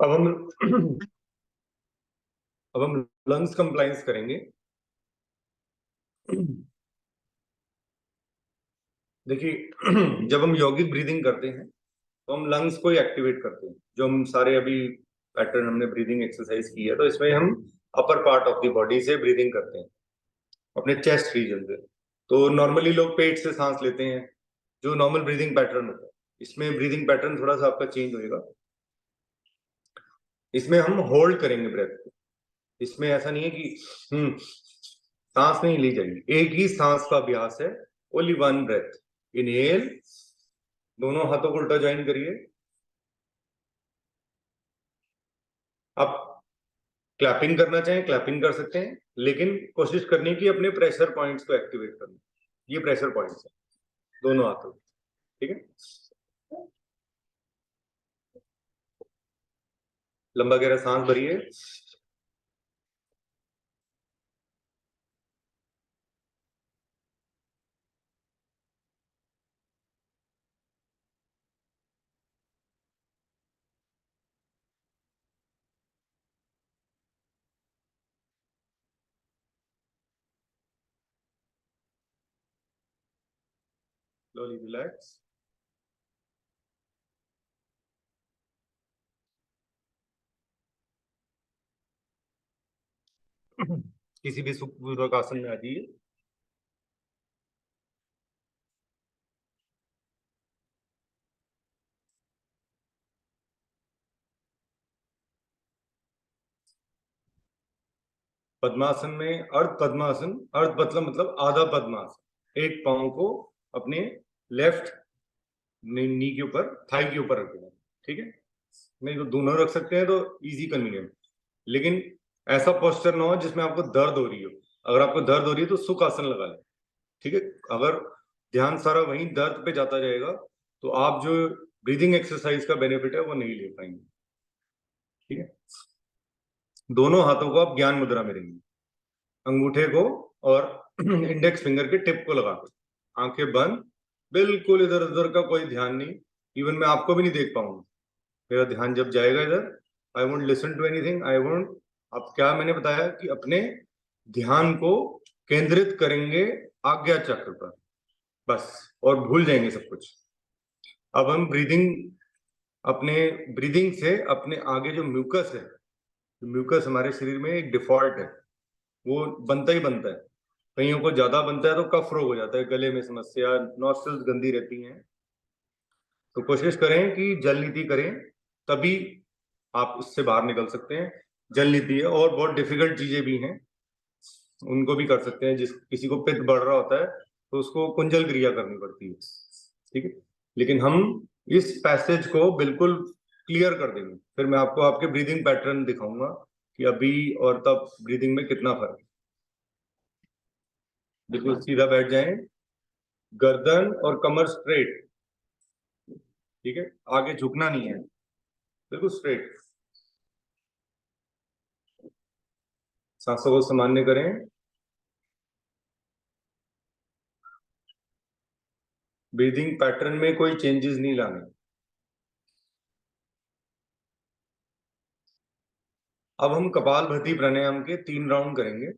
अब हम अब हम लंग्स कंप्लायंस करेंगे। देखिए, जब हम यौगिक ब्रीदिंग करते हैं तो हम लंग्स को ही एक्टिवेट करते हैं। जो हम सारे अभी पैटर्न हमने ब्रीदिंग एक्सरसाइज की है, तो इसमें हम upper part of the body से ब्रीदिंग करते हैं, अपने चेस्ट रीजन से। तो नॉर्मली लोग पेट से सांस लेते हैं, जो नॉर्मल ब्रीदिंग पैटर्न होता है। इसमें ब्रीदिंग पैटर्न थोड़ा सा आपका चेंज होएगा। इसमें हम होल्ड करेंगे ब्रेथ को। इसमें ऐसा नहीं है कि सांस नहीं ली जाएगी, एक ही सांस का अभ्यास है, ओनली वन ब्रेथ। इनहेल, दोनों हाथों को उल्टा ज्वाइन करिए। आप क्लैपिंग करना चाहें क्लैपिंग कर सकते हैं, लेकिन कोशिश करनी कि अपने प्रेशर पॉइंट्स को एक्टिवेट करना। ये प्रेशर पॉइंट्स है दोनों हाथों, ठीक है। लंबा गहरा सांस भरिए। Slowly relax. किसी भी सुखपूर्वक आसन में आ जाइए। पद्मासन में अर्ध पद्मासन, अर्ध मतलब आधा पद्मासन। एक पांव को अपने लेफ्ट नी के ऊपर, थाई के ऊपर रखेगा, ठीक है। नहीं तो दोनों रख सकते हैं तो इजी कन्वीनियंट, लेकिन ऐसा पोस्चर ना हो जिसमें आपको दर्द हो रही हो। अगर आपको दर्द हो रही है तो सुख आसन लगा लें, ठीक है। अगर ध्यान सारा वहीं दर्द पे जाता जाएगा तो आप जो ब्रीदिंग एक्सरसाइज का बेनिफिट है वो नहीं ले पाएंगे, ठीक है। दोनों हाथों को आप ज्ञान मुद्रा में रहेंगे, अंगूठे को और इंडेक्स फिंगर के टिप को लगा कर, आंखें बंद, बिल्कुल इधर उधर का कोई ध्यान नहीं। इवन मैं आपको भी नहीं देख पाऊंगा। मेरा ध्यान जब जाएगा इधर, I won't listen to anything, I won't. अब क्या मैंने बताया कि अपने ध्यान को केंद्रित करेंगे आज्ञा चक्र पर, बस, और भूल जाएंगे सब कुछ। अब हम अपने ब्रीदिंग से अपने आगे जो म्यूकस है, म्यूकस हमारे शरीर में एक डिफॉल्ट है, वो बनता ही बनता है। कईयों को ज्यादा बनता है तो कफ रोग हो जाता है, गले में समस्या, नॉस्ट्रल्स गंदी रहती हैं। तो कोशिश करें कि जल नीति करें, तभी आप उससे बाहर निकल सकते हैं। जल नीति है, और बहुत डिफिकल्ट चीजें भी हैं, उनको भी कर सकते हैं। जिस किसी को पित्त बढ़ रहा होता है तो उसको कुंजल क्रिया करनी पड़ती है, ठीक है। लेकिन हम इस पैसेज को बिल्कुल क्लियर कर देंगे। फिर मैं आपको आपके ब्रीदिंग पैटर्न दिखाऊंगा कि अभी और तब ब्रीदिंग में कितना फर्क है। बिल्कुल सीधा बैठ जाएं, गर्दन और कमर स्ट्रेट, ठीक है। आगे झुकना नहीं है, बिल्कुल स्ट्रेट। सांसों को सामान्य करें। ब्रीदिंग पैटर्न में कोई चेंजेस नहीं लाने। अब हम कपालभाति प्राणायाम के 3 राउंड करेंगे।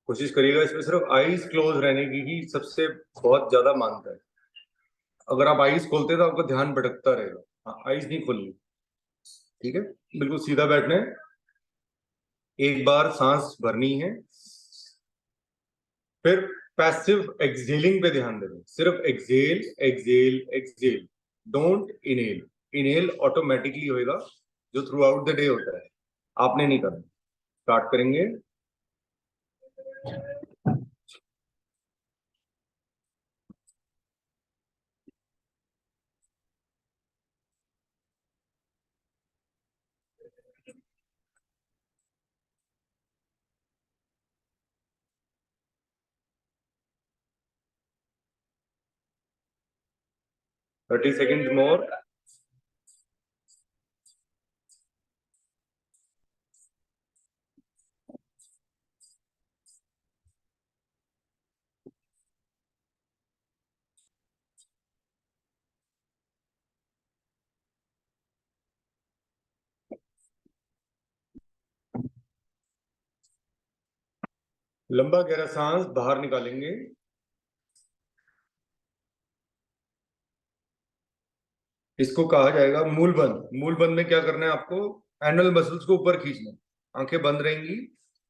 कोशिश करिएगा इसमें सिर्फ आईज क्लोज रहने की ही सबसे बहुत ज्यादा मानता है। अगर आप आईज खोलते हैं तो आपका ध्यान भटकता रहेगा। हाँ, आईज नहीं खोलनी, ठीक है। बिल्कुल सीधा बैठना है। एक बार सांस भरनी है, फिर पैसिव एक्सहेलिंग पे ध्यान देना। सिर्फ exhale exhale exhale, don't inhale. Inhale automatically होएगा, जो थ्रू आउट द डे होता है, आपने नहीं करना। स्टार्ट करेंगे। 30 seconds more। लंबा गहरा सांस बाहर निकालेंगे। इसको कहा जाएगा मूल बंद। मूल बंद में क्या करना है आपको? एनुअल मसल्स को ऊपर खींचना है। आंखें बंद रहेंगी,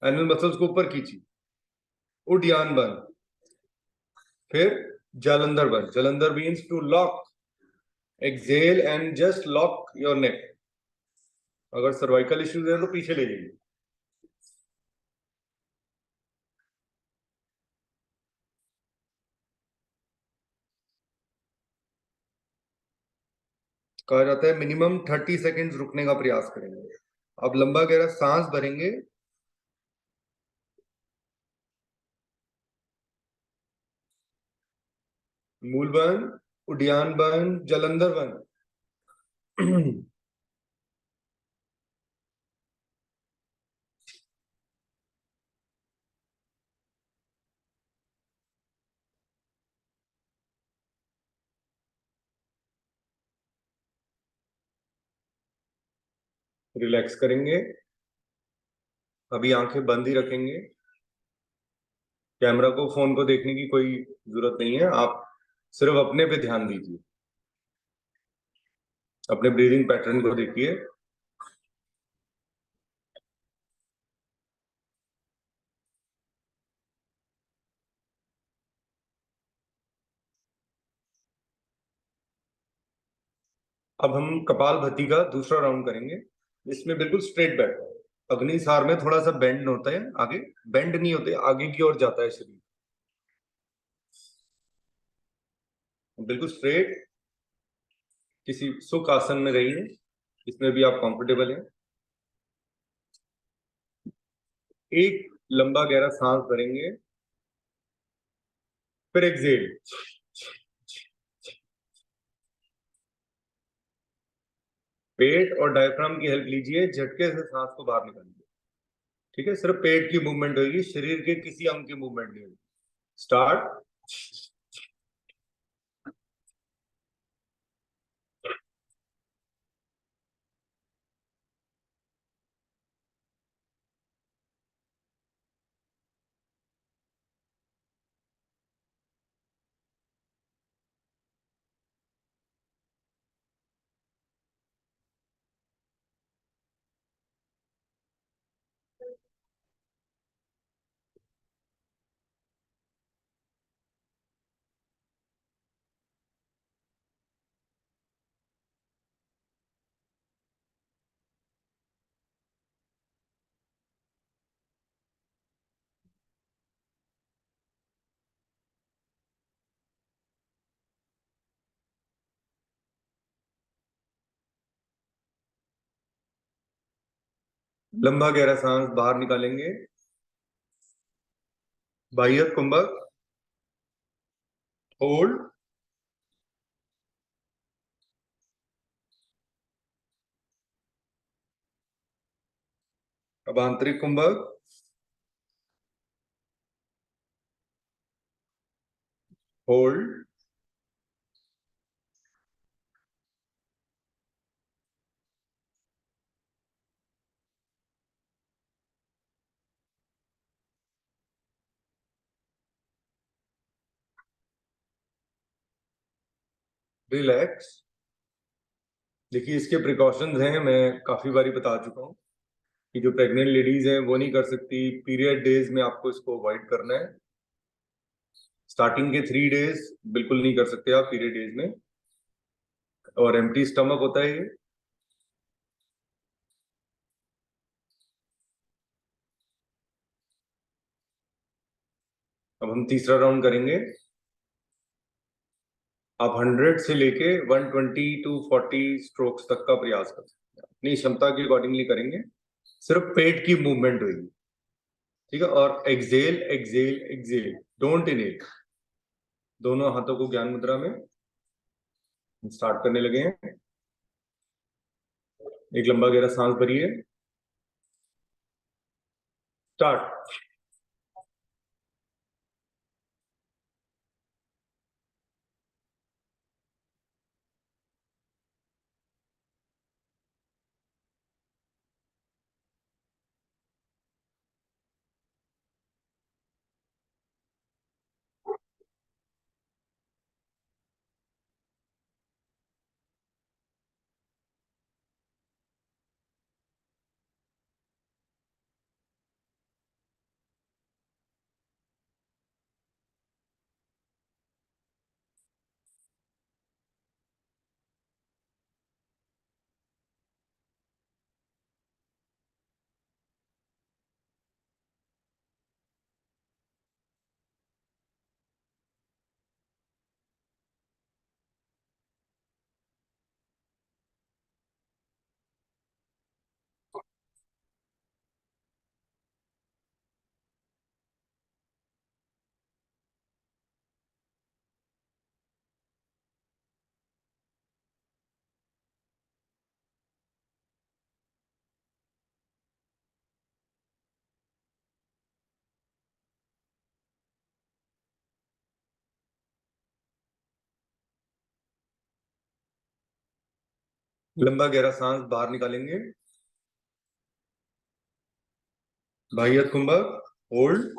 एनुअल मसल्स को ऊपर खींची। उड्डयन बंद। फिर जालंधर बंद। Jalandhar means to lock. Exhale and just lock your neck. अगर सर्वाइकल इश्यूज है तो पीछे ले जाइए। कहा जाता है मिनिमम 30 सेकेंड्स रुकने का प्रयास करेंगे। अब लंबा गहरा सांस भरेंगे। मूल बंद, उड्डयन बंद, जालंधर बंद। रिलैक्स करेंगे। अभी आंखें बंद ही रखेंगे। कैमरा को, फोन को देखने की कोई जरूरत नहीं है। आप सिर्फ अपने पे ध्यान दीजिए। अपने ब्रीदिंग पैटर्न को देखिए। अब हम कपालभाति का दूसरा राउंड करेंगे। इसमें बिल्कुल स्ट्रेट बैठो। अग्निसार में थोड़ा सा बेंड होता है, आगे बेंड नहीं होते, आगे की ओर जाता है शरीर। बिल्कुल स्ट्रेट किसी सुख आसन में रहिए, इसमें भी आप कंफर्टेबल हैं। एक लंबा गहरा सांस भरेंगे। फिर एक्सेल। पेट और डायफ्राम की हेल्प लीजिए, झटके से सांस को बाहर निकालिए। ठीक है, सिर्फ पेट की मूवमेंट होगी, शरीर के किसी अंग की मूवमेंट नहीं होगी। स्टार्ट। लंबा गहरा सांस बाहर निकालेंगे। बाह्य कुंभक। होल्ड। अब आंतरिक कुंभक। होल्ड। रिलैक्स। देखिए, इसके प्रिकॉशंस हैं, मैं काफी बारी बता चुका हूँ कि जो प्रेग्नेंट लेडीज हैं वो नहीं कर सकती। पीरियड डेज में आपको इसको अवॉइड करना है। स्टार्टिंग के 3 डेज बिल्कुल नहीं कर सकते आप पीरियड डेज में। और एम्प्टी स्टमक होता है ये। अब हम तीसरा राउंड करेंगे। आप 100 से लेके 120 to 40 स्ट्रोक्स तक का प्रयास कर सकते हैं, अपनी क्षमता के अकॉर्डिंगली करेंगे। सिर्फ पेट की मूवमेंट होगी। ठीक है, और exhale exhale exhale, don't inhale. दोनों हाथों को ज्ञान मुद्रा में। स्टार्ट करने लगे हैं। एक लंबा गहरा सांस भरिए। स्टार्ट। लंबा गहरा सांस बाहर निकालेंगे। बाह्य कुंभक, होल्ड।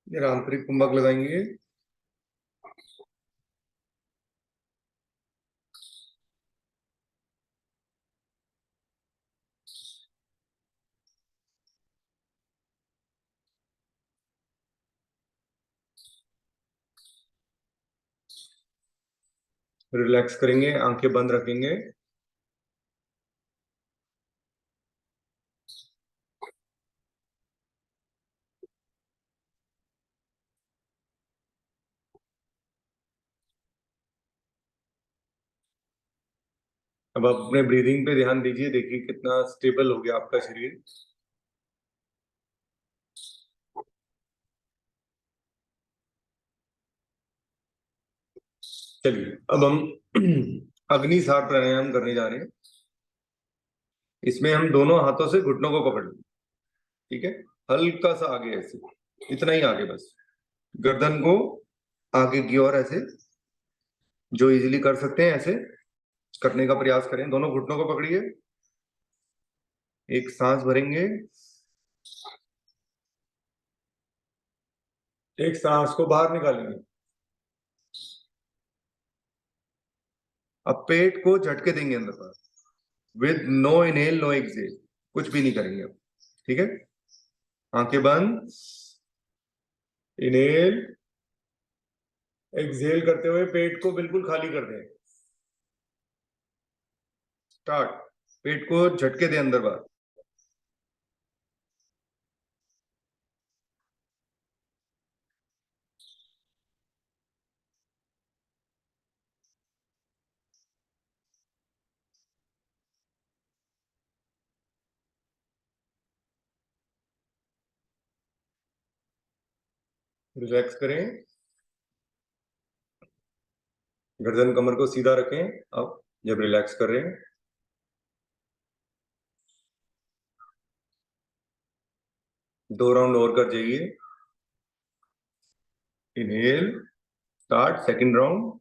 फिर आंतरिक कुंभक लगाएंगे। रिलैक्स करेंगे, आंखें बंद रखेंगे। अब आप अपने ब्रीदिंग पे ध्यान दीजिए, देखिए कितना स्टेबल हो गया आपका शरीर। चलिए अब हम अग्निसार प्राणायाम करने जा रहे हैं। इसमें हम दोनों हाथों से घुटनों को पकड़ लेंगे, ठीक है। हल्का सा आगे ऐसे, इतना ही आगे बस। गर्दन को आगे की ओर ऐसे, जो इजीली कर सकते हैं ऐसे करने का प्रयास करें। दोनों घुटनों को पकड़िए, एक सांस भरेंगे, एक सांस को बाहर निकालेंगे। अब पेट को झटके देंगे अंदर पर, with no inhale no exhale, कुछ भी नहीं करेंगे अब, ठीक है। आंखें बंद, इनहेल, एक्सहेल करते हुए पेट को बिल्कुल खाली कर दें। स्टार्ट। पेट को झटके दें अंदर बाहर। रिलैक्स करें, गर्दन कमर को सीधा रखें। अब जब रिलैक्स कर रहे हैं, 2 राउंड और कर जाइए। Inhale, start second round.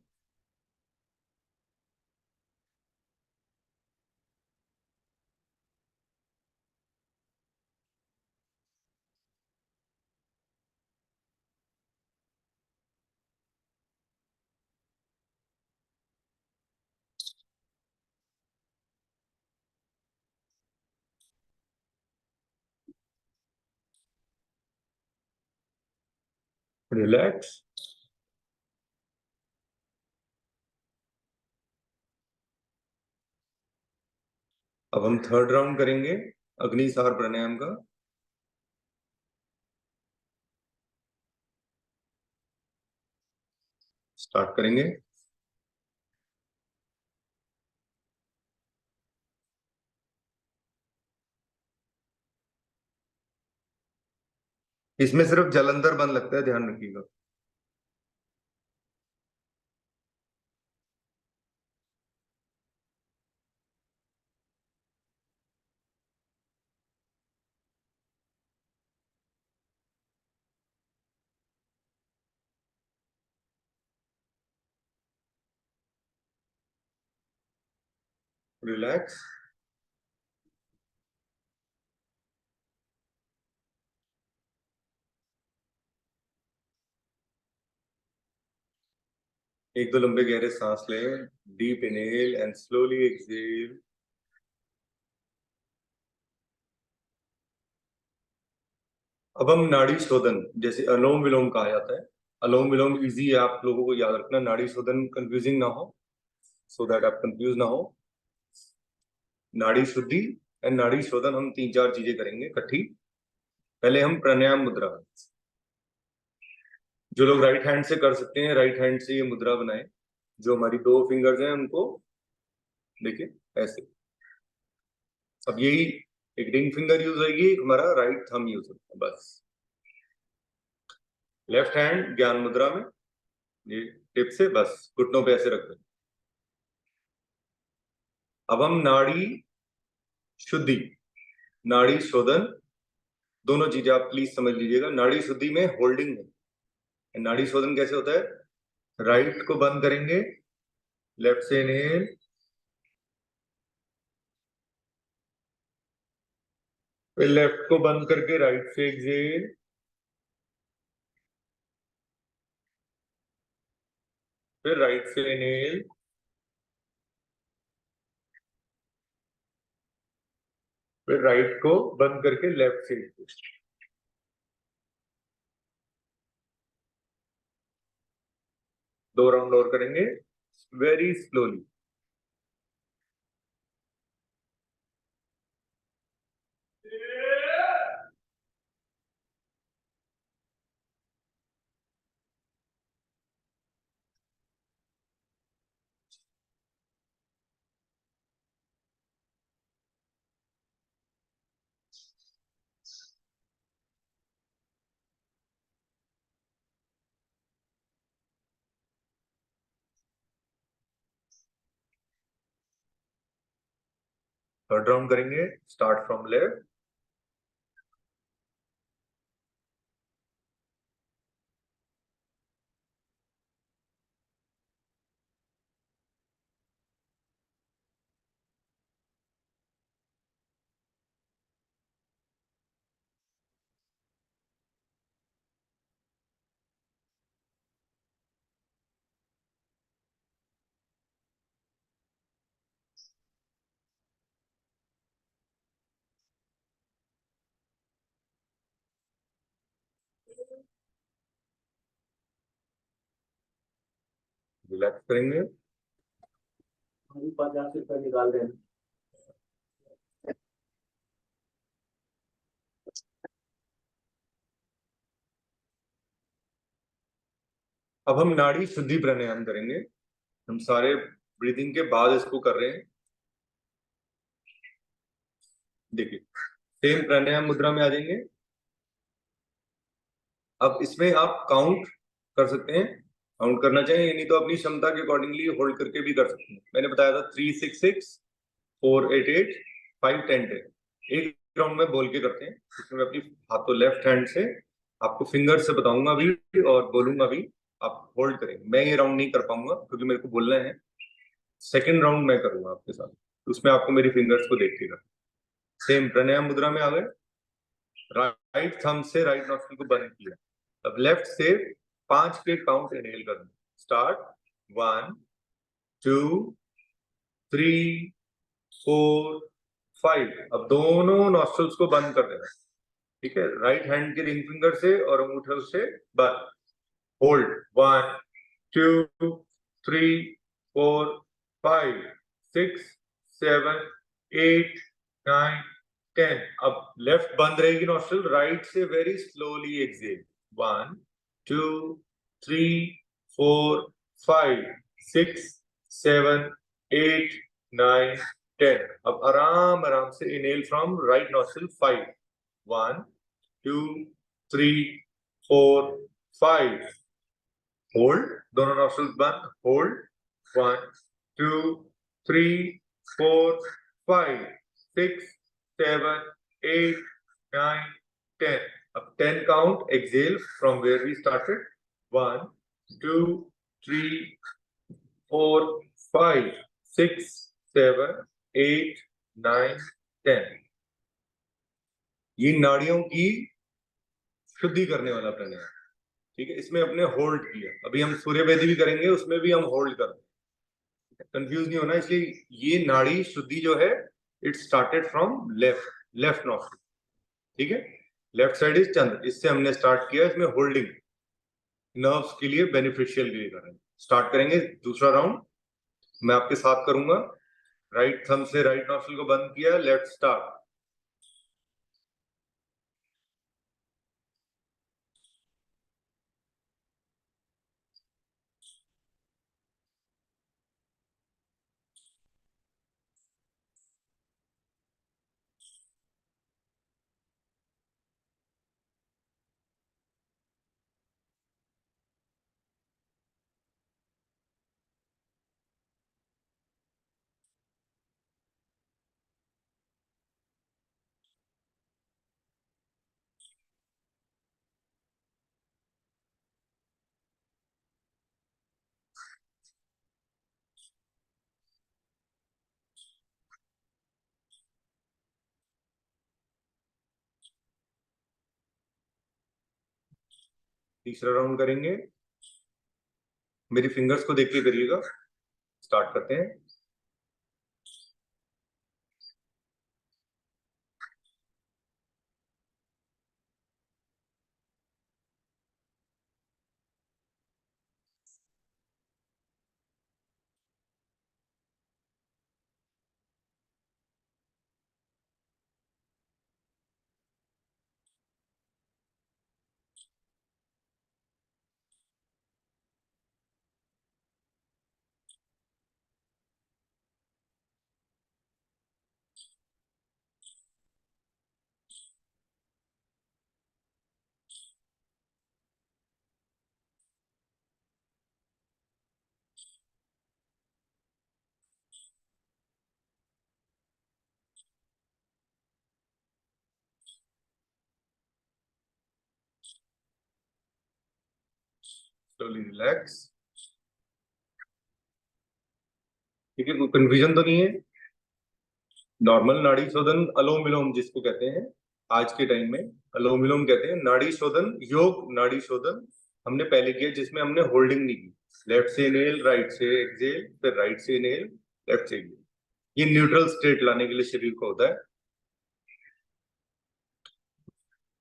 Relax. अब हम थर्ड राउंड करेंगे अग्निसार प्राणायाम का। स्टार्ट करेंगे। इसमें सिर्फ जलंधर बंद लगता है, ध्यान रखिएगा। रिलैक्स। एक दो लंबे गहरे सांस लें। Deep inhale and slowly exhale. अब हम नाड़ी शोधन, जैसे अनुलोम विलोम कहा जाता है। अनुलोम विलोम इजी है, आप लोगों को याद रखना। नाड़ी शोधन कंफ्यूजिंग ना हो, सो दैट आप कंफ्यूज ना हो। नाड़ी शुद्धि एंड नाड़ी शोधन, हम 3-4 चीजें करेंगे इकट्ठी। पहले हम प्राणायाम मुद्रा, जो लोग राइट हैंड से कर सकते हैं राइट हैंड से ये मुद्रा बनाएं। जो हमारी 2 फिंगर्स हैं उनको देखिए ऐसे। अब यही एक रिंग फिंगर यूज होगी, एक हमारा राइट थंब यूज होगा बस। लेफ्ट हैंड ज्ञान मुद्रा में, ये टिप से बस घुटनों पे ऐसे रख दें। अब हम नाड़ी शुद्धि, नाड़ी शोधन दोनों चीजें आप प्लीज समझ लीजिएगा। नाड़ी शुद्धि में होल्डिंग है। नाड़ी शोधन कैसे होता है? राइट को बंद करेंगे, लेफ्ट से इनहेल, फिर लेफ्ट को बंद करके राइट से एक्सहेल, फिर राइट से इनहेल, फिर राइट को बंद करके लेफ्ट से एक्सहेल। 2 राउंड और करेंगे वेरी स्लोली। थर्ड राउंड करेंगे, स्टार्ट फ्रॉम लेफ्ट। रिलैक्स करेंगे। 50 रुपये निकाल देना। अब हम नाड़ी शुद्धि प्राणायाम करेंगे। हम सारे ब्रीदिंग के बाद इसको कर रहे हैं। देखिए, सेम प्राणायाम मुद्रा में आ जाएंगे। अब इसमें आप काउंट कर सकते हैं, काउंट करना चाहिए, नहीं तो अपनी क्षमता के अकॉर्डिंगली होल्ड करके भी कर सकते हैं। मैंने बताया था 3-6-6, 4-8-8, 5-10-10। एक राउंड में बोल के करते हैं। इसमें मैं अपनी हाथों लेफ्ट हैंड से आपको फिंगर से बताऊंगा भी और बोलूंगा भी, आप होल्ड करेंगे। मैं ये राउंड नहीं कर पाऊंगा क्योंकि मेरे को बोलना है। सेकेंड राउंड मैं करूंगा आपके साथ, उसमें आपको मेरी फिंगर्स को देख के करना। सेम प्राणायाम मुद्रा में आ गए। राइट थंब से राइट नॉस्ट्रिल को बंद किया। अब लेफ्ट से 5 के काउंट इनहेल करना। स्टार्ट, 1, 2, 3, 4, 5। अब दोनों नॉस्ट्रल्स को बंद कर देना। ठीक है, राइट हैंड के रिंग फिंगर से और अंगूठे से बंद। होल्ड, 1, 2, 3, 4, 5, 6, 7, 8, 9, 10। अब लेफ्ट बंद रहेगी नॉस्ट्रल, राइट से वेरी स्लोली एक्सेल। 1, 2, 3, 4, 5, 6, 7, 8, 9, 10। अब आराम आराम से inhale from right nostril. 5, 1, 2, 3, 4, 5। Hold, दोनों नॉस्ट्रल्स बंद। होल्ड, 1, 2, 3, 4, 5, 6, 7, 8, 9, 10। अब 10 count exhale from where we started. 1, 2, 3, 4, 5, 6, 7, 8, 9, 10। ये नाड़ियों की शुद्धि करने वाला प्राणायाम। ठीक है, इसमें अपने होल्ड किया। अभी हम सूर्य वेदी भी करेंगे, उसमें भी हम होल्ड कर। कंफ्यूज नहीं होना, इसलिए ये नाड़ी शुद्धि जो है, it started from left, left nostril. ठीक है, लेफ्ट साइड इज चंद्र, इससे हमने स्टार्ट किया। इसमें होल्डिंग नर्व्स के लिए बेनिफिशियल के लिए कर रहे हैं। स्टार्ट करेंगे दूसरा राउंड, मैं आपके साथ करूंगा। राइट थंब से राइट नॉस्ट्रिल को बंद किया, लेफ्ट स्टार्ट। तीसरा राउंड करेंगे। मेरी फिंगर्स को देख के करिएगा। स्टार्ट करते हैं। Slowly relax. ठीक है, कोई कंफ्यूजन तो नहीं है? नॉर्मल नाड़ी शोधन, अनुलोम विलोम जिसको कहते हैं आज के टाइम में, अनुलोम विलोम कहते हैं। नाड़ी शोधन, योग नाड़ी शोधन हमने पहले किया, जिसमें हमने होल्डिंग नहीं की। लेफ्ट से इनहेल, राइट से एक्सहेल, फिर राइट से इनहेल, लेफ्ट से एक्सहेल। ये न्यूट्रल स्टेट लाने के लिए शरीर को होता है।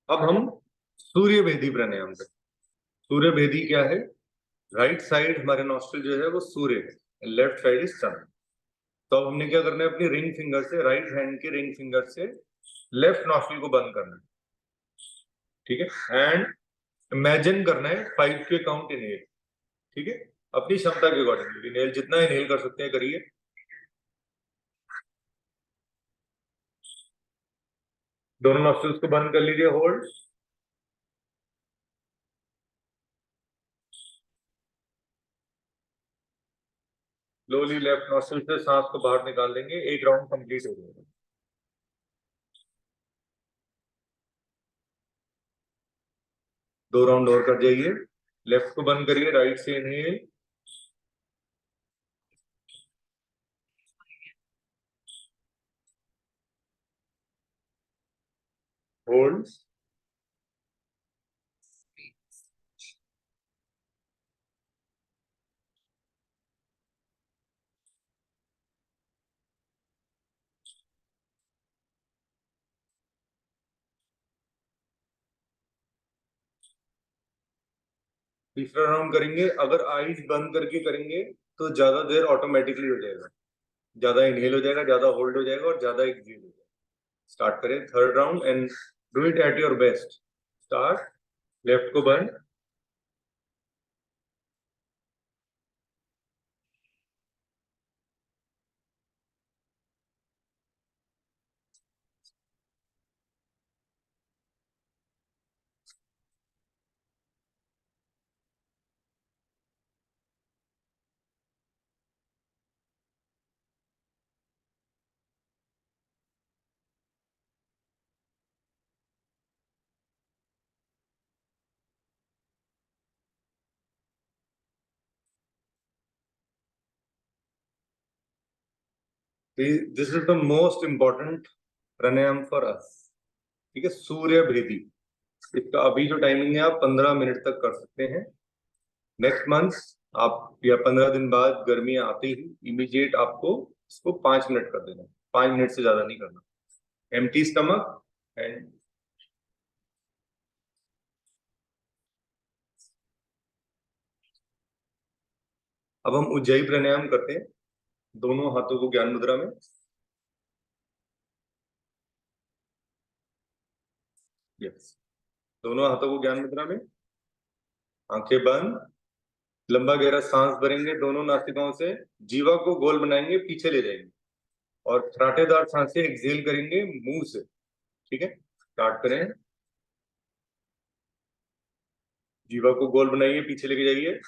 अब हम सूर्य भेदी प्राणायाम करें। सूर्य भेदी क्या है? राइट साइड हमारे नॉस्ट्रिल जो है वो सूर्य है, लेफ्ट साइड इज सन। तो अब हमने क्या करना है, अपनी रिंग फिंगर से, राइट हैंड के रिंग फिंगर से लेफ्ट नॉस्ट्रिल को बंद करना है। ठीक है, एंड इमेजिन करना है 5 के काउंट इनहेल। ठीक है, अपनी क्षमता के अकॉर्डिंग इनहेल, जितना इनहेल कर सकते हैं करिए। दोनों नॉस्ट्रिल्स को बंद कर लीजिए, होल्ड। स्लोली लेफ्ट नॉस्ट्रिल से सांस को बाहर निकाल देंगे। एक राउंड कंप्लीट हो जाएगा। 2 राउंड और कर जाइए। लेफ्ट को बंद करिए, राइट से इनहेल, होल्ड। तीसरा राउंड करेंगे। अगर आईज बंद करके करेंगे तो ज्यादा देर ऑटोमेटिकली हो जाएगा, ज्यादा इनहेल हो जाएगा, ज्यादा होल्ड हो जाएगा और ज्यादा एक्सहेल हो जाएगा। स्टार्ट करें third round and do it at your best. Start. Left को बंद। This is the most important pranayama for us. ठीक है, सूर्य भेदी। इसका अभी जो टाइमिंग है आप 15 मिनट तक कर सकते हैं। नेक्स्ट मंथ आप, या 15 दिन बाद गर्मी आते ही इमीडिएट आपको इसको 5 मिनट कर देना। 5 मिनट से ज्यादा नहीं करना। Empty stomach and. अब हम उज्जाई प्राणायाम करते हैं। दोनों हाथों को ज्ञान मुद्रा में। यस, दोनों हाथों को ज्ञान मुद्रा में। आंखें बंद। लंबा गहरा सांस भरेंगे दोनों नासिकाओं से। जीवा को गोल बनाएंगे, पीछे ले जाएंगे और फराटेदार सांसें एक्सहेल करेंगे मुंह से। ठीक है, स्टार्ट करें। जीवा को गोल बनाइए, पीछे लेके जाइए।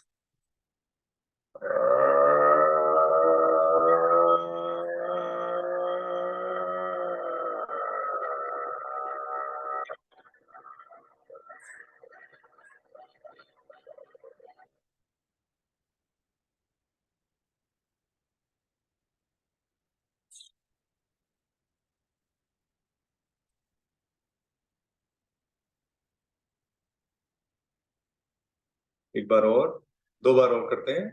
एक बार और, 2 बार और करते हैं।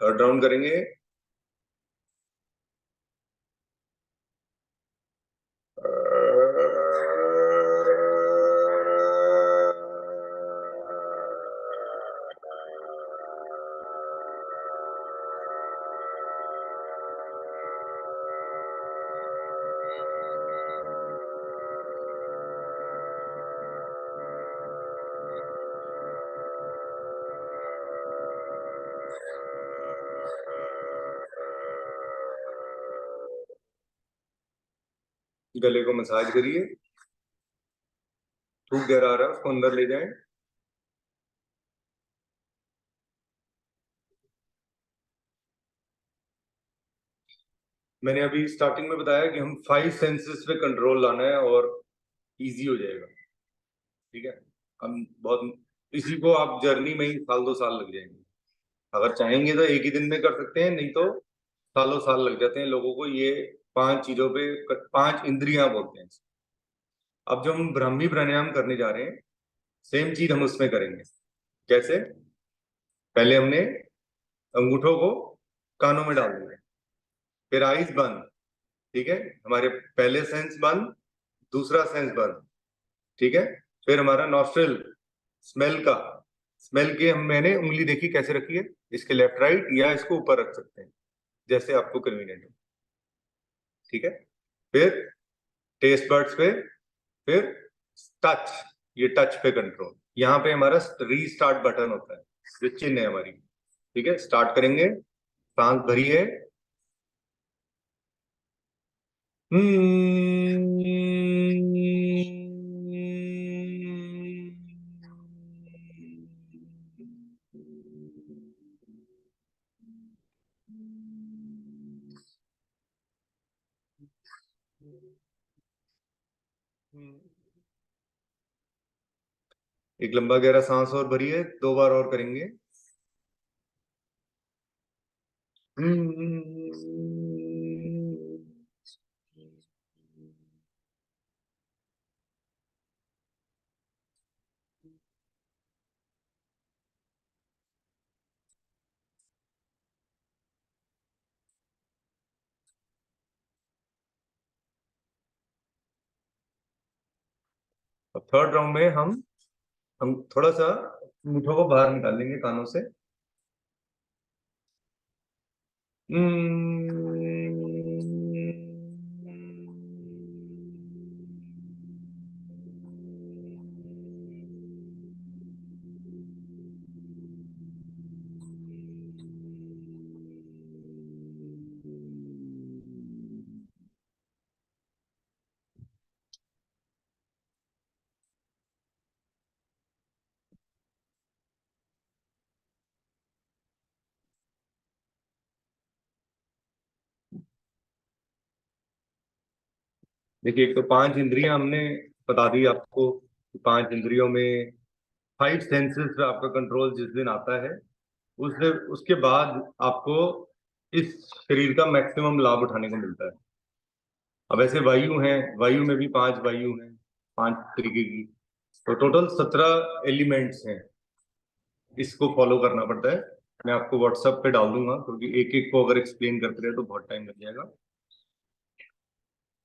थर्ड राउंड करेंगे। गले को मसाज करिए, थूक गहरा आ रहा है उसको अंदर ले जाएं। मैंने अभी स्टार्टिंग में बताया कि हम 5 सेंसेस पे कंट्रोल लाना है और इजी हो जाएगा। ठीक है, हम बहुत, इसी को आप जर्नी में ही 1-2 साल लग जाएंगे। अगर चाहेंगे तो एक ही दिन में कर सकते हैं, नहीं तो सालों साल लग जाते हैं लोगों को। ये 5 चीजों पे, 5 इंद्रियां बोलते हैं। अब जो हम ब्राह्मी प्राणायाम करने जा रहे हैं, सेम चीज हम उसमें करेंगे। कैसे? पहले हमने अंगूठों को कानों में डाल दिया, फिर आईज बंद। ठीक है, हमारे पहले सेंस बंद, दूसरा सेंस बंद। ठीक है, फिर हमारा नॉस्ट्रिल, स्मेल का, स्मेल के हम, मैंने उंगली देखी कैसे रखी है, इसके लेफ्ट राइट या इसको ऊपर रख सकते हैं, जैसे आपको कन्वीनियंट हो। ठीक है, फिर टेस्ट बर्ड्स पे, फिर टच, ये टच पे कंट्रोल। यहाँ पे हमारा रीस्टार्ट बटन होता है, जो चिन्ह है हमारी। ठीक है, स्टार्ट करेंगे, सांस भरिए। एक लंबा गहरा सांस और भरिए, 2 बार और करेंगे। अब थर्ड राउंड में हम थोड़ा सा मुठों को बाहर निकाल लेंगे कानों से। देखिए, एक तो 5 इंद्रियां हमने बता दी आपको। 5 इंद्रियों में 5 सेंसेस पे आपका कंट्रोल जिस दिन आता है, उस दिन, उसके बाद आपको इस शरीर का मैक्सिमम लाभ उठाने को मिलता है। अब ऐसे वायु हैं, वायु में भी 5 वायु हैं, 5 तरीके की, तो टोटल 17 एलिमेंट्स हैं। इसको फॉलो करना पड़ता है। मैं आपको व्हाट्सएप पे डाल दूंगा, क्योंकि एक एक को अगर एक्सप्लेन करते रहे तो बहुत टाइम लग जाएगा।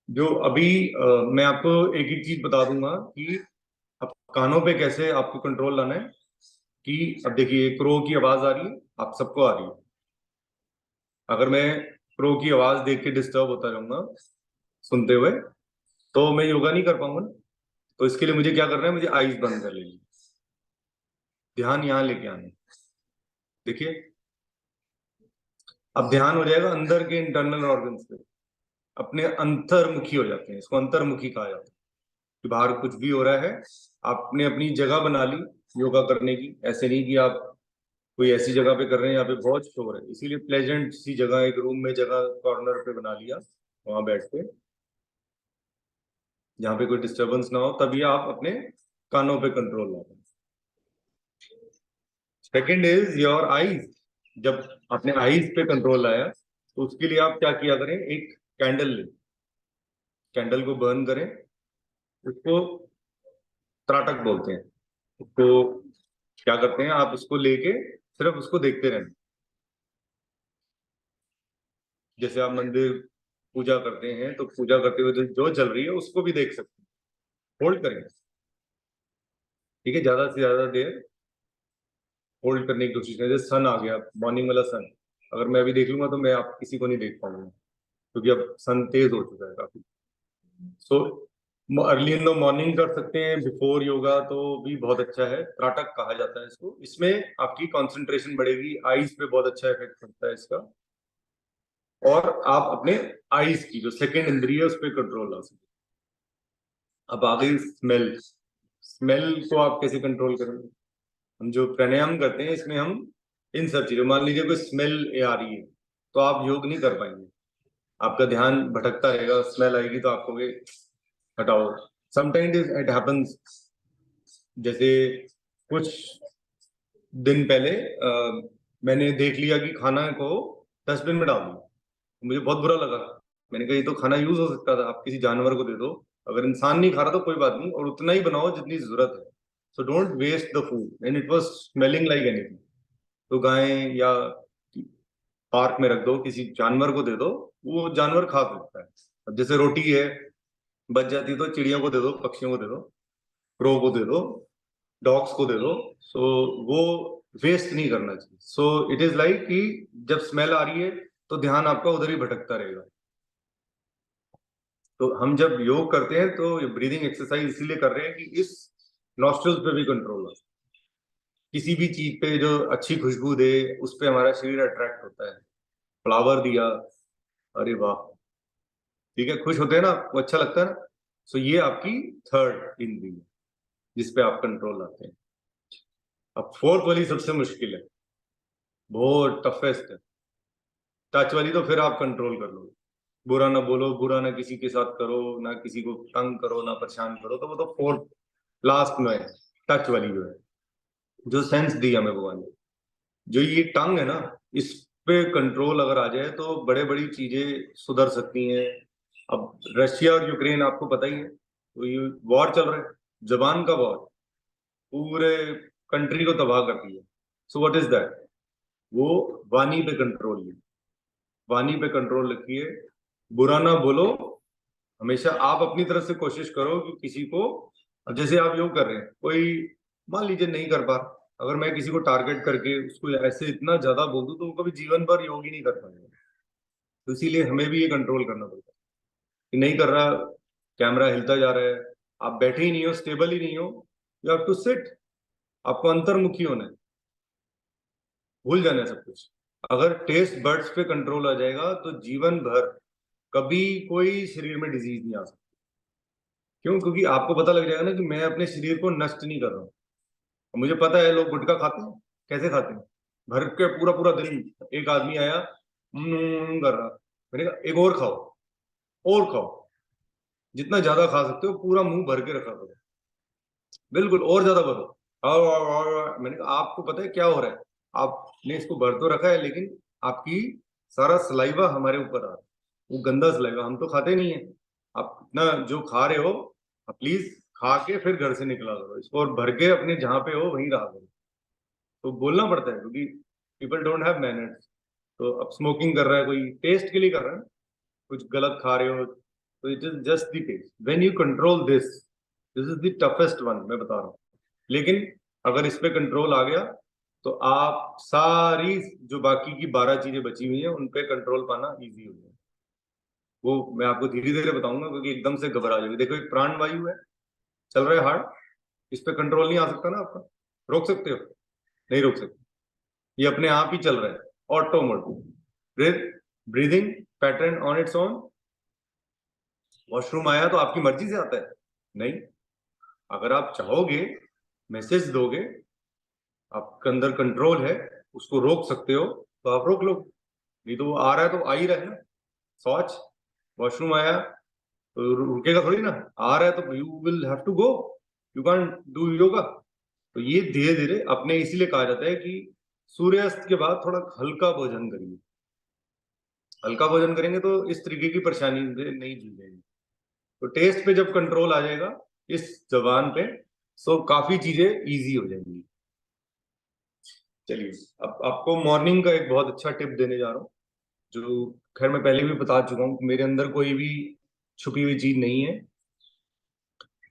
जो अभी मैं आपको एक एक चीज बता दूंगा कि अब कानों पे कैसे आपको कंट्रोल लाना है। कि अब देखिए, क्रो की आवाज आ रही है, आप सबको आ रही है। अगर मैं क्रो की आवाज देख के डिस्टर्ब होता रहूंगा सुनते हुए, तो मैं योगा नहीं कर पाऊंगा ना। तो इसके लिए मुझे क्या करना है, मुझे आईज बंद कर लेनी, ध्यान यहाँ लेके आना है। देखिए, अब ध्यान हो जाएगा अंदर के इंटरनल ऑर्गन्स पे, अपने अंतर्मुखी हो जाते हैं। इसको अंतर्मुखी कहा जाता है, कि बाहर कुछ भी हो रहा है, आपने अपनी जगह बना ली योगा करने की। ऐसे नहीं कि आप कोई ऐसी जगह पे कर रहे हैं यहाँ पे बहुत शोर है, इसीलिए प्लेजेंट सी जगह, एक रूम में जगह कॉर्नर पे बना लिया, वहां बैठ के जहाँ पे कोई डिस्टरबेंस ना हो, तभी आप अपने कानों पे कंट्रोल लाते हैं। Second is your eyes. जब अपने आईज पे कंट्रोल लाया तो उसके लिए आप क्या किया करें, एक कैंडल ले, कैंडल को बर्न करें, उसको त्राटक बोलते हैं। उसको क्या करते हैं, आप उसको लेके सिर्फ उसको देखते रहें। जैसे आप मंदिर पूजा करते हैं तो पूजा करते हुए जो चल रही है उसको भी देख सकते हैं, होल्ड करें, ठीक है, ज्यादा से ज्यादा देर होल्ड करने की कोशिश करें। जैसे सन आ गया, मॉर्निंग वाला सन, अगर मैं अभी देख लूंगा तो मैं आप किसी को नहीं देख पाऊंगा, क्योंकि अब सन तेज हो चुका है काफी। So early in the morning कर सकते हैं, बिफोर योगा, तो भी बहुत अच्छा है। त्राटक कहा जाता है इसको। इसमें आपकी कंसंट्रेशन बढ़ेगी, आईज पे बहुत अच्छा इफेक्ट पड़ता है इसका, और आप अपने आईज की जो सेकेंड इंद्रिय है उस पर कंट्रोल ला सकते हैं। अब आ गई स्मेल। स्मेल को आप कैसे कंट्रोल करेंगे? हम जो प्राणायाम करते हैं इसमें हम इन सब चीजों, मान लीजिए कोई स्मेल आ रही है तो आप योग नहीं कर पाएंगे, आपका ध्यान भटकता रहेगा। स्मेल आएगी तो आप कहोगे हटाओ। समटाइम्स इट हैपेंस, जैसे कुछ दिन पहले मैंने देख लिया कि खाना को डस्टबिन में डाल दिया, मुझे बहुत बुरा लगा। मैंने कहा ये तो खाना यूज हो सकता था, आप किसी जानवर को दे दो, अगर इंसान नहीं खा रहा तो कोई बात नहीं, और उतना ही बनाओ जितनी जरूरत है। So don't waste the food, and it was smelling like anything. तो गाय या पार्क में रख दो, किसी जानवर को दे दो, वो जानवर खा सकता है। अब जैसे रोटी है बच जाती है तो चिड़ियों को दे दो, पक्षियों को दे दो, क्रो को दे दो, डॉग्स को दे दो। सो वो वेस्ट नहीं करना चाहिए। सो इट इज लाइक कि जब स्मेल आ रही है तो ध्यान आपका उधर ही भटकता रहेगा। तो हम जब योग करते हैं तो ब्रीदिंग एक्सरसाइज इसीलिए कर रहे हैं कि इस नॉस्ट्रल्स पे भी कंट्रोल हो। किसी भी चीज पे जो अच्छी खुशबू दे उस पे हमारा शरीर अट्रैक्ट होता है। फ्लावर दिया, अरे वाह, ठीक है, खुश होते हैं ना, वो अच्छा लगता है ना। सो ये आपकी थर्ड इंद्रिय जिस पे आप कंट्रोल लाते हैं। अब फोर्थ वाली सबसे मुश्किल है, बहुत टफेस्ट है। टच वाली तो फिर आप कंट्रोल कर लो, बुरा ना बोलो, बुरा ना किसी के साथ करो, ना किसी को तंग करो, ना परेशान करो, तो वो तो फोर्थ लास्ट में है। टच वाली जो है, जो सेंस दी हमें भगवान ने, जो ये टंग है ना, इस पे कंट्रोल अगर आ जाए तो बड़े बड़ी चीजें सुधर सकती हैं। अब रशिया और यूक्रेन आपको पता ही है, तो ये वॉर चल रहा है, जबान का वॉर, पूरे कंट्री को तबाह कर दिया। So what is that? वो वाणी पे कंट्रोल लिया, वाणी पे कंट्रोल रखिए, बुरा ना बोलो। हमेशा आप अपनी तरफ से कोशिश करो कि किसी को, अब जैसे आप योग कर रहे हैं, कोई मान लीजिए नहीं कर पा रहा, अगर मैं किसी को टारगेट करके उसको ऐसे इतना ज्यादा बोल दूं तो वो कभी जीवन भर योग ही नहीं कर पाएगा। तो इसीलिए हमें भी ये कंट्रोल करना पड़ता है कि नहीं कर रहा, कैमरा हिलता जा रहा है, आप बैठे ही नहीं हो, स्टेबल ही नहीं हो, यू हैव टू सिट। आपको अंतर्मुखी होना है, भूल जाना है सब कुछ। अगर टेस्ट बर्ड्स पे कंट्रोल आ जाएगा तो जीवन भर कभी कोई शरीर में डिजीज नहीं आ सकती। क्यों? क्योंकि आपको पता लग जाएगा ना कि मैं अपने शरीर को नष्ट नहीं कर रहा हूँ। मुझे पता है लोग गुटखा खाते हैं, कैसे खाते हैं, भर के पूरा पूरा दिन। एक आदमी आया, कर रहा, मैंने कहा एक और खाओ, और खाओ, जितना ज्यादा खा सकते हो, पूरा मुंह भर के रखा करो, बिल्कुल, और ज्यादा भरो। और मैंने कहा आपको पता है क्या हो रहा है, आपने इसको भर तो रखा है लेकिन आपकी सारा सलाइवा हमारे ऊपर आ रहा है, वो गंदा सलाइवा, हम तो खाते नहीं है। आप इतना जो खा रहे हो, आप प्लीज खा के फिर घर से निकला करो इसको, और भर के अपने जहाँ पे हो वहीं रहा करो। तो बोलना पड़ता है क्योंकि पीपल डोंट हैव मैनर्स। तो अब स्मोकिंग कर रहा है कोई, टेस्ट के लिए कर रहा है, कुछ गलत खा रहे हो, तो it is just the taste. When you control this, this is the toughest one, मैं बता रहा हूँ। लेकिन अगर इस पे कंट्रोल आ गया तो आप सारी जो बाकी की 12 चीजें बची हुई हैं उन पे कंट्रोल पाना इजी हो जाए। वो मैं आपको धीरे धीरे बताऊंगा, क्योंकि एकदम से घबरा जाओगे। देखो एक प्राण वायु है, चल रहा है हार्ट, इस पे कंट्रोल नहीं आ सकता ना आपका, रोक सकते हो? नहीं रोक सकते, ये अपने आप ही चल रहा है, auto mode. Breathe, breathing pattern on its own. Washroom आया तो आपकी मर्जी से आता है? नहीं, अगर आप चाहोगे, मैसेज दोगे, आपके अंदर कंट्रोल है, उसको रोक सकते हो तो आप रोक लो, नहीं तो वो आ रहा है तो आ ही रहा है ना। शौच, वॉशरूम आया तो रुकेगा थोड़ी ना, आ रहा है तो you will have to go, you can do yoga. तो ये धीरे धीरे अपने, इसीलिए कहा जाता है कि सूर्यास्त के बाद थोड़ा हल्का भोजन करिए। हल्का भोजन करेंगे तो इस तरीके की परेशानी से नहीं जूझेंगे। तो टेस्ट पे जब कंट्रोल आ जाएगा इस जबान पे, तो काफी चीजें इजी हो जाएंगी। चलिए, अब आपको मॉर्निंग का एक बहुत अच्छा टिप देने जा रहा हूँ, जो खैर मैं पहले भी बता चुका हूँ, मेरे अंदर कोई भी छुपी हुई चीज नहीं है।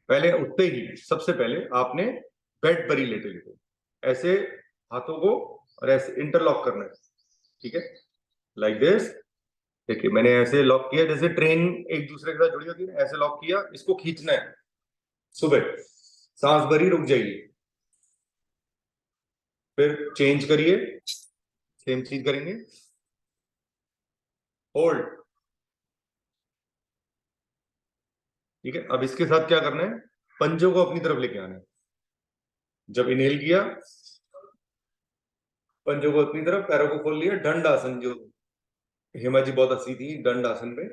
पहले उठते ही सबसे पहले आपने बेड पर ही लेटे लेटे ऐसे हाथों को और ऐसे इंटरलॉक करना है, ठीक है, लाइक दिस। देखिए मैंने ऐसे लॉक किया, जैसे ट्रेन एक दूसरे के साथ जुड़ी होती है, ऐसे लॉक किया, इसको खींचना है। सुबह सांस भरी, रुक जाइए, फिर चेंज करिए, सेम चीज करेंगे, होल्ड, ठीक है। अब इसके साथ क्या करना है, पंजों को अपनी तरफ लेके आना है। जब इनहेल किया, पंजों को अपनी तरफ, पैरों को खोल लिया, दंड आसन, जो हेमा जी बहुत हंसी थी दंड आसन पे,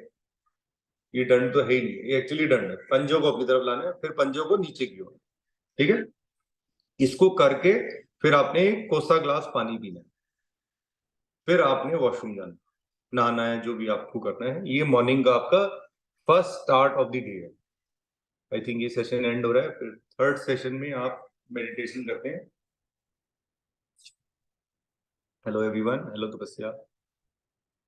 ये दंड तो है ही नहीं, ये एक्चुअली दंड है। पंजों को अपनी तरफ लाना है, फिर पंजों को नीचे की ओर, ठीक है। इसको करके फिर आपने एक कोसा ग्लास पानी पीना है, फिर आपने वॉशरूम जाना, नहाना है, जो भी आपको करना है। ये मॉर्निंग का आपका first start of the day है। आई थिंक ये सेशन एंड हो रहा है, फिर थर्ड सेशन में आप मेडिटेशन करते हैं। हेलो एवरीवन, हेलो तपस्या।